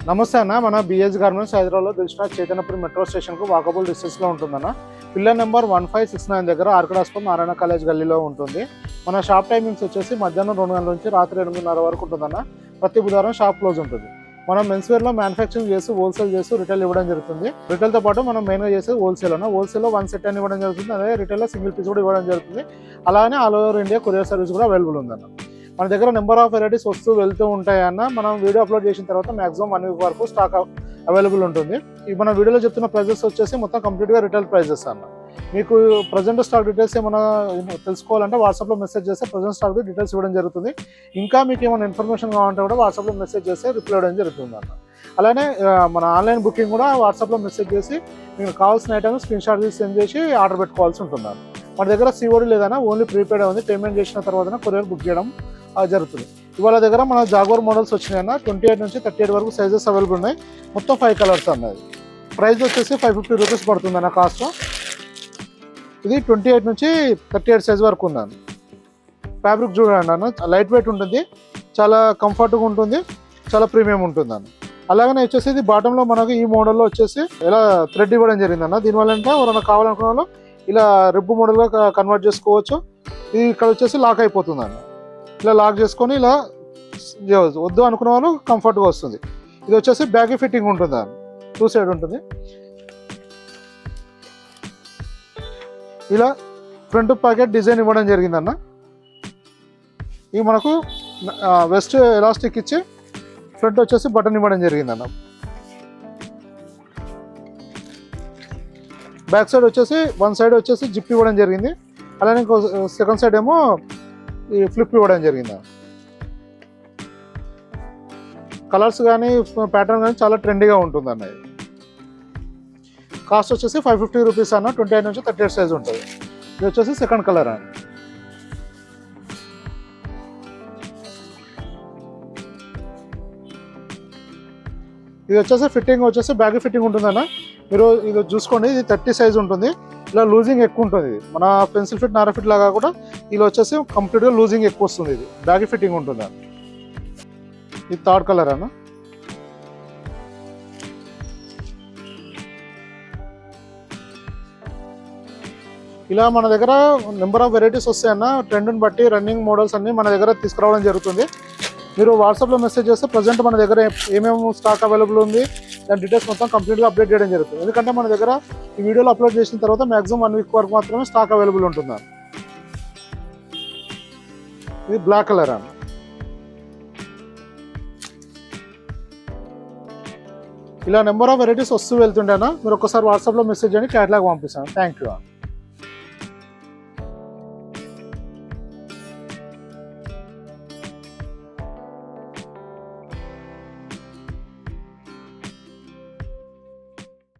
నమస్తే అన్న. మన బిఎస్ గార్మెంట్స్ హైదరాబాద్లో దిల్షుక్ చైతన్యపురి మెట్రో స్టేషన్కు వాకబుల్ డిస్టెన్స్లో ఉంటుందన్న. పిల్లర్ నెంబర్ 1569 దగ్గర ఆర్కిడ్ హాస్పిటల్ నారాయణ కాలేజ్ గల్లీలో ఉంటుంది. మన షాప్ టైమింగ్స్ వచ్చేసి మధ్యాహ్నం 2 గంటల నుంచి రాత్రి 8:30 వరకు ఉంటుందన్న. ప్రతి బుధవారం షాప్ క్లోజ్ ఉంటుంది. మనం మెన్స్వేర్లో మ్యానుఫ్యాక్చరింగ్ చేసి హోల్సేల్ చేసి రిటైల్ ఇవ్వడం జరుగుతుంది. రిటైల్తో పాటు మనం మెయిన్గా చేసేది హోల్సేల్ అన్న. హోల్సేల్లో 1 సెట్ అని ఇవ్వడం జరుగుతుంది. అదే రిటైల్లో సింగిల్ పీస్ కూడా ఇవ్వడం జరుగుతుంది. అలానే all over India courier service కూడా అవైలబుల్ ఉందన్న. మన దగ్గర నెంబర్ ఆఫ్ వెరైటీస్ వస్తూ వెళ్తూ ఉంటాయన్న. మనం వీడియో అప్లోడ్ చేసిన తర్వాత మాక్సిమం 1 వీక్ వరకు స్టాక్ అవైలబుల్ ఉంటుంది. మన వీడియోలో చెప్తున్న ప్రైజెస్ వచ్చేసి మొత్తం కంప్లీట్గా రిటైల్ ప్రైజెస్ అన్న. మీకు ప్రజెంట్ స్టాక్ డీటెయిల్స్ ఏమైనా తెలుసుకోవాలంటే వాట్సాప్లో మెసేజ్ చేస్తే ప్రజెంట్ స్టాక్ డీటెయిల్స్ ఇవ్వడం జరుగుతుంది. ఇంకా మీకు ఏమైనా ఇన్ఫర్మేషన్ కావాలంటే కూడా వాట్సాప్లో మెసేజ్ చేస్తే రిప్లై ఇవ్వడం జరుగుతుంది అన్న. అలానే మన ఆన్లైన్ బుకింగ్ కూడా వాట్సాప్లో మెసేజ్ చేసి మీకు కావాల్సిన ఐటమ్స్ స్క్రీన్ షాట్ తీసి సెండ్ చేసి ఆర్డర్ పెట్టుకోవాల్సి ఉంటుంది. మన దగ్గర సిఓడి లేదన్నా, ఓన్లీ ప్రీపెయిడ్ ఉంది. పేమెంట్ చేసిన తర్వాత కొరియర్ బుక్ చేయడం జరుగుతుంది. ఇవాళ దగ్గర మన జాగోర్ మోడల్స్ వచ్చినాయన్న. 28 నుంచి 38 వరకు సైజెస్ అవైలబుల్ ఉన్నాయి. మొత్తం 5 కలర్స్ అన్నది. ప్రైస్ వచ్చేసి 550 రూపీస్ పడుతుంది అన్న కాస్ట్. ఇది 28 నుంచి 38 సైజ్ వరకు ఉందన్న. ఫ్యాబ్రిక్ చూడండి అన్న, లైట్ వెయిట్ ఉంటుంది, చాలా కంఫర్ట్గా ఉంటుంది, చాలా ప్రీమియం ఉంటుంది అన్న. అలాగనే వచ్చేసి ఇది బాటంలో మనకు ఈ మోడల్లో వచ్చేసి ఇలా థ్రెడ్ ఇవ్వడం జరిగిందన్న. దీనివల్ల అంటే ఎవరైనా కావాలనుకున్న వాళ్ళు ఇలా రిబ్బు మోడల్గా కన్వర్ట్ చేసుకోవచ్చు. ఇది ఇక్కడ వచ్చేసి లాక్ అయిపోతుంది అన్న. ఇలా లాక్ చేసుకొని ఇలా వద్దు అనుకున్న వాళ్ళు కంఫర్ట్గా వస్తుంది. ఇది వచ్చేసి బ్యాగీ ఫిట్టింగ్ ఉంటుంది అన్న. 2 సైడ్ ఉంటుంది. ఇలా ఫ్రంట్ ప్యాకెట్ డిజైన్ ఇవ్వడం జరిగిందన్న. ఇవి మనకు వెస్ట్ ఎలాస్టిక్ ఇచ్చి ఫ్రంట్ వచ్చేసి బటన్ ఇవ్వడం జరిగిందన్న. బ్యాక్ సైడ్ వచ్చేసి 1 సైడ్ వచ్చేసి జిప్ ఇవ్వడం జరిగింది. అలానే ఇంకో సెకండ్ సైడ్ ఏమో ఈ ఫ్లిప్ ఇవ్వడం జరిగింది. కలర్స్ కానీ ప్యాటర్న్ కానీ చాలా ట్రెండీగా ఉంటుంది అన్న. కాస్ట్ వచ్చేసి 550 రూపీస్ అన్న. 28 నుంచి 38 సైజ్ ఉంటుంది. ఇది వచ్చేసి సెకండ్ కలర్ అన్న. ఇది వచ్చేసి ఫిట్టింగ్ వచ్చేసి బ్యాగ్ ఫిట్టింగ్ ఉంటుందన్న. మీరు ఇది చూసుకోండి, ఇది 30 సైజ్ ఉంటుంది. ఇలా లూజింగ్ ఎక్కువ ఉంటుంది. మన పెన్సిల్ ఫిట్ నారా ఫిట్ లాగా కూడా ఇలా వచ్చేసి కంప్లీట్గా లూజింగ్ ఎక్కువ వస్తుంది. ఇది బ్యాగ్ ఫిట్టింగ్ ఉంటుంది అన్న. ఇది థర్డ్ కలర్ అన్న. ఇలా మన దగ్గర నెంబర్ ఆఫ్ వెరైటీస్ వస్తాయన్న. ట్రెండ్ని బట్టి రన్నింగ్ మోడల్స్ అన్ని మన దగ్గర తీసుకురావడం జరుగుతుంది. మీరు వాట్సాప్లో మెసేజ్ చేస్తే ప్రజెంట్ మన దగ్గర ఏమేమి స్టాక్ అవైలబుల్ ఉంది దాని డీటెయిల్స్ మొత్తం కంప్లీట్గా అప్డేట్ చేయడం జరుగుతుంది. ఎందుకంటే మన దగ్గర ఈ వీడియోలో అప్లోడ్ చేసిన తర్వాత మ్యాక్సిమం 1 వీక్ వరకు మాత్రమే స్టాక్ అవైలబుల్ ఉంటుంది. ఇది బ్లాక్ కలర్ అన్న. ఇలా నెంబర్ ఆఫ్ వెరైటీస్ వస్తూ వెళ్తుండేనా. మీరు ఒకసారి వాట్సాప్లో మెసేజ్ చేయండి, క్యాటలాగ్ పంపిస్తాను. Thank you.